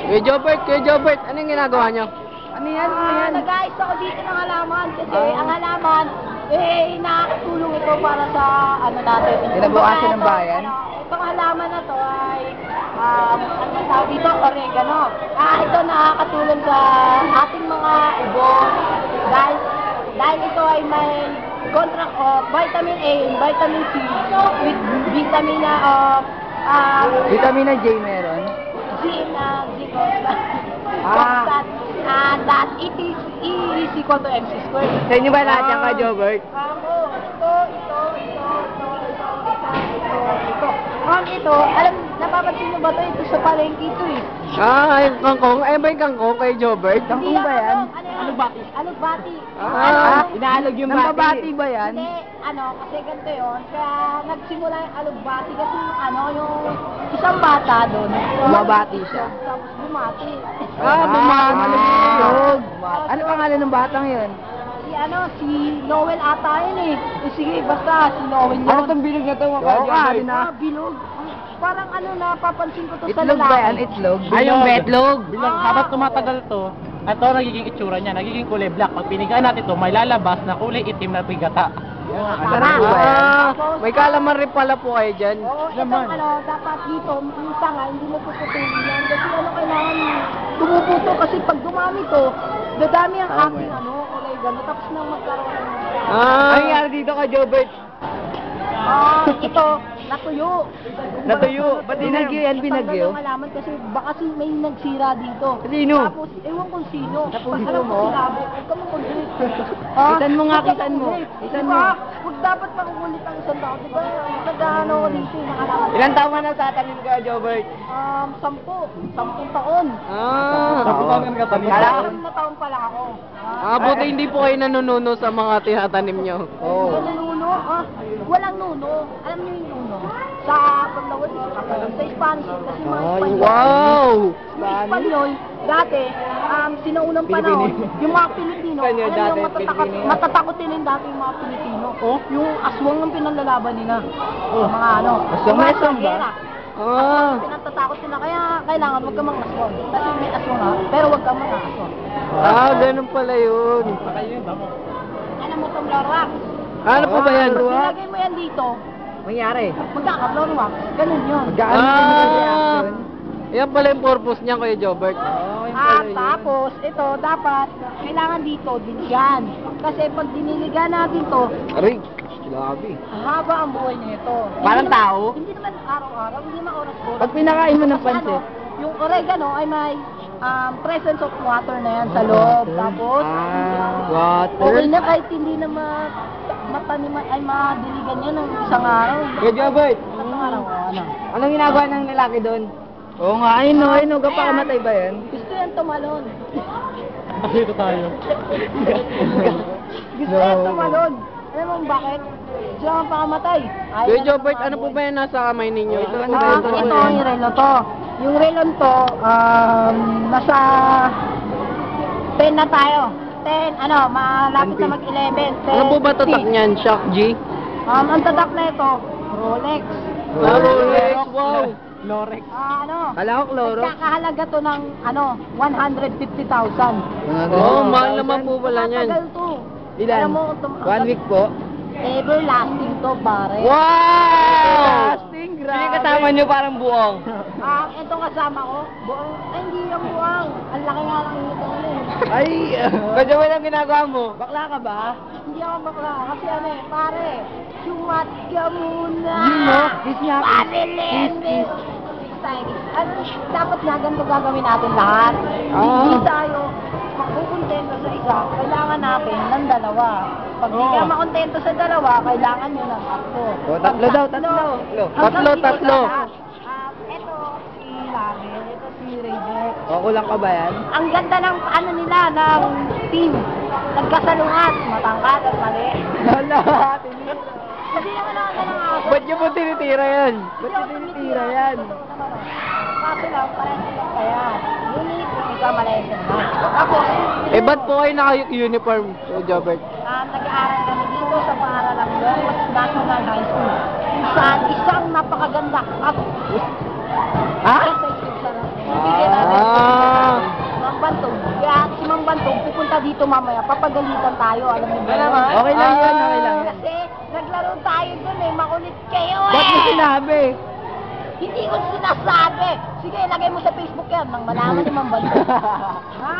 Kuya Jobert, anong ginagawa nyo? Ano yan? Nag-ayos ako dito ng halaman kasi ang halaman, nakakatulong ito para sa ano natin. Kinabukasan ng bayan? Itong halaman na to ay, ano tawag dito? Oregano. Ito nakakatulong sa ating mga ubo. Dahil ito ay may contract of vitamin A and vitamin C with vitamina of Vitamina J meron? that it is equal to MC squared. Sa inyo ba lahat yan ka, Jobert? Ito, alam, napapansin nyo ba ito? Ito sa palengke ito eh. Yung kangkong. Ba yung kangkong kay Jobert? Kangkong ba yan? Alugbati. Alugbati. Inaalog yung bati. Nambabati ba yan? Hindi, kasi ganito yun. Kaya nagsimula yung alugbati kasi yung isang bata doon. Bumabati siya. Tapos bumati. Bumati. Ano pangalan ng batang yun? Si Noel ata yun eh. Sige, basta si Noel yun. Ano tong bilog na to? Bilog. Parang napapansin ko to sa Itlog lalaki. ba yan? Itlog? Yung betlog. Bilang habang tumatagal to, ito nagiging itsura niya, nagiging kulay black. Pag pinigaan natin to, may lalabas na kulay itim na bigata. May kalaman rin pala po kayo dyan. Oo, itong dapat dito, minsan nga, hindi mo puputulin yan. Kasi kailangan tumuputo kasi pag dumami to, dadami ang ating oregano, tapos nang magkaroon ng Ano nangyari dito ka, Jobert? ito, natuyo. Natuyo? Ba't binagyo yan, binagyo? Ang alaman kasi baka may nagsira dito. Sino? Tapos, ewan kung sino. Napuso mo? Huwag ka makulit. Kitan mo nga, kitan mo. Kitan mo. Huwag dapat makukulit ang isang tao. Diba, nag-ano ko dito, nakalaman. Ilan taon ka na tatanim ka, Jobert? 10 taon. Kala- 10 na taon pala ako. Buti hindi po kayo nanununo sa mga tinatanim nyo. Oo. Nuno? Walang nuno. Alam niyo yung nuno? Sa Paglawan, sa Spanish, kasi mga Espanyol. Wow! Yung Espanyol, dati, sinaunang panahon, yung mga Pilipino, Espanyol alam dati, niyo, Pilipino. matatakotin din dati yung mga Pilipino. Yung aswang ang pinanlalaban nila. Mga Aswang na aswang ba? Pinatatakot sila, kaya kailangan huwag ka mang aswang. Kasi may aswang pero huwag ka mang aswang. Ganun pala yun. Alam mo itong Lorwax? Ano po ba yan? Ilagay mo yan dito, Mangyari. magkaka-Lorwax. Ganun yun. Gaano yung reaction? Yan pala yung purpose niya, Kuya Jobert. Tapos, ito, dapat, kailangan dito, din yan. Kasi pag diniligan natin to, Aray, grabe. haba ang buhay nito. Parang tao? Hindi naman araw-araw, hindi naman oras-oras. Pag pinakain mo ng Kasi pansit. yung oregano ay may presence of water na yan sa loob. Tapos, Water. okay na kahit hindi na mataniman, ay madiligan yan ng isang araw. Kuya Jobert, Isang araw, anong ginagawa ng lalaki doon? Oo nga, ayun, kapakamatay ba yan? Gusto yan tumalon. Dito tayo. Gusto yan tumalon. Alam mo bakit? Siya ang pakamatay. Kuya Jobert, ano po ba yan nasa kamay ninyo? Ito, Ito yung relo to. Yung relon to, nasa 10 na tayo. 10, malapit na mag-11. 10, Ano po ba tatak 15. niyan? Shock G? Ang tatak na ito, Rolex. Rolex, wow! Lorex. Kala ko, Cloro. Nagkakahalaga to ng 150,000. Mahal naman po pala niyan. Matagal to. Ilan? Alam mo, 1 week po. everlasting to, pare. Wow! Sing, grabe. Sino kasama nyo parang buong? Itong kasama ko, buong, hindi lang buwang. Ang laki nga lang ito. Ay, medyo walang ginagawa mo. Bakla ka ba? Hindi ako bakla. Kasi pare, sumat ka muna. Kiss niya. Pare, Lendes. Dapat nga ganito gagawin natin lahat. Hindi tayo makukontento sa isa. Kailangan natin ng dalawa. Pag hindi ka makontento sa dalawa, kailangan nyo ng tatlo. Tatlo daw, tatlo. Tatlo. Ito si Lamin, ito si Ranger. Kulang ka ba yan? Ang ganda ng nila, ng team. Nagkasalungat, matangkad at mali. Lahat. Hindi naman ako ng ako. Ba't niyo po tinitira yan? Ba't yung tinitira yan? Kaso lang, parang lang kaya. Unit, ikaw malaysin na. Tapos, Ba't po kayo naka-uniform, Kuya Jobert? nag-aaral kami dito sa paaralang Longmas National High School. Isang napakaganda at Ha? sa isip sa bibigyan natin. kung pupunta dito mamaya, papagalitan tayo, alam mo ba? Okay lang yan, okay lang yan. Kasi naglaro tayo dun eh, makulit kayo eh! Ba't mo sinabi? Hindi ko sinasabi! Sige, lagay mo sa Facebook yan, nang malaman ni Ma'am Bando. Ha?